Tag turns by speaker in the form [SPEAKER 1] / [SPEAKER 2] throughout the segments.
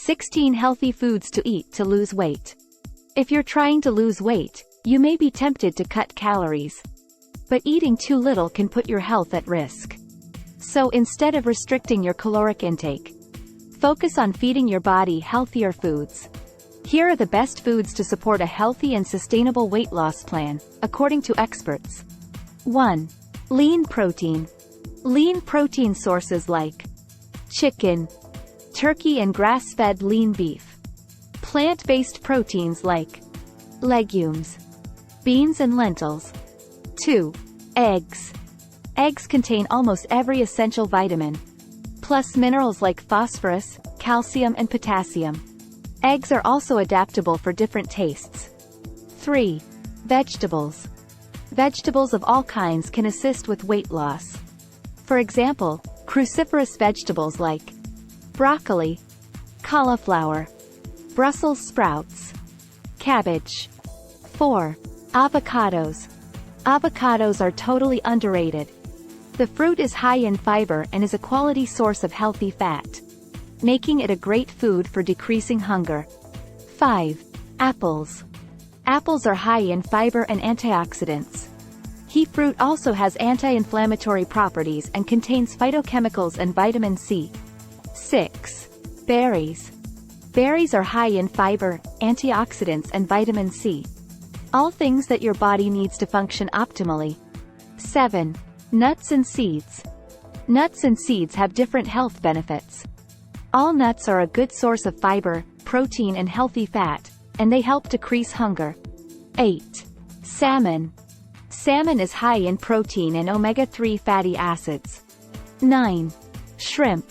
[SPEAKER 1] 16 healthy foods to eat to lose weight. If you're trying to lose weight, you may be tempted to cut calories. But eating too little can put your health at risk. So instead of restricting your caloric intake, focus on feeding your body healthier foods. Here are the best foods to support a healthy and sustainable weight loss plan, according to experts. 1. Lean protein. Lean protein sources like chicken, turkey and grass-fed lean beef. Plant-based proteins like legumes, beans and lentils. 2. Eggs. Eggs contain almost every essential vitamin, plus minerals like phosphorus, calcium and potassium. Eggs are also adaptable for different tastes. 3. Vegetables. Vegetables of all kinds can assist with weight loss. For example, cruciferous vegetables like broccoli, cauliflower, Brussels sprouts, cabbage. 4. Avocados. Avocados are totally underrated. The fruit is high in fiber and is a quality source of healthy fat, making it a great food for decreasing hunger. 5. Apples. Apples are high in fiber and antioxidants. Fruit also has anti-inflammatory properties and contains phytochemicals and vitamin C. 6. Berries. Berries are high in fiber, antioxidants and vitamin C. All things that your body needs to function optimally. 7. Nuts and seeds. Nuts and seeds have different health benefits. All nuts are a good source of fiber, protein and healthy fat, and they help decrease hunger. 8. Salmon. Salmon is high in protein and omega-3 fatty acids. 9. Shrimp.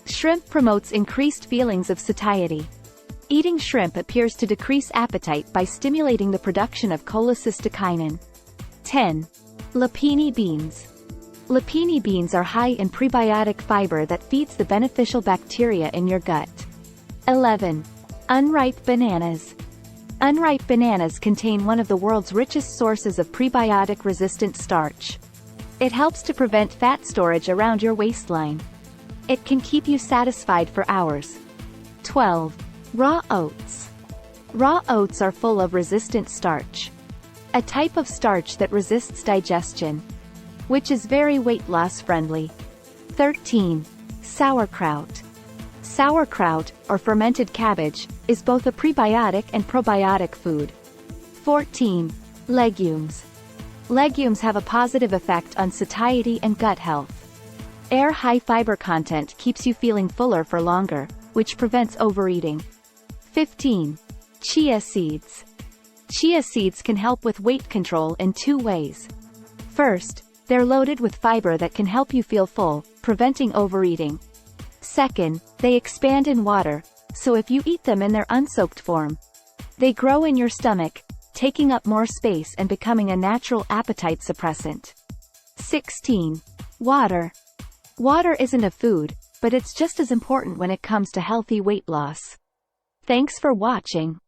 [SPEAKER 1] Shrimp promotes increased feelings of satiety. Eating shrimp appears to decrease appetite by stimulating the production of cholecystokinin. 10. Lapini beans. Lapini beans are high in prebiotic fiber that feeds the beneficial bacteria in your gut. 11. Unripe bananas. Unripe bananas contain one of the world's richest sources of prebiotic-resistant starch. It helps to prevent fat storage around your waistline. It can keep you satisfied for hours. 12. Raw oats. Raw oats are full of resistant starch, a type of starch that resists digestion, which is very weight loss friendly. 13. Sauerkraut. Sauerkraut, or fermented cabbage, is both a prebiotic and probiotic food. 14. Legumes. Legumes have a positive effect on satiety and gut health. Their high fiber content keeps you feeling fuller for longer, which prevents overeating. 15. Chia seeds. Chia seeds can help with weight control in two ways. First, they're loaded with fiber that can help you feel full, preventing overeating. Second, they expand in water, so if you eat them in their unsoaked form, they grow in your stomach, taking up more space and becoming a natural appetite suppressant. 16. Water. Water isn't a food, but it's just as important when it comes to healthy weight loss. Thanks for watching.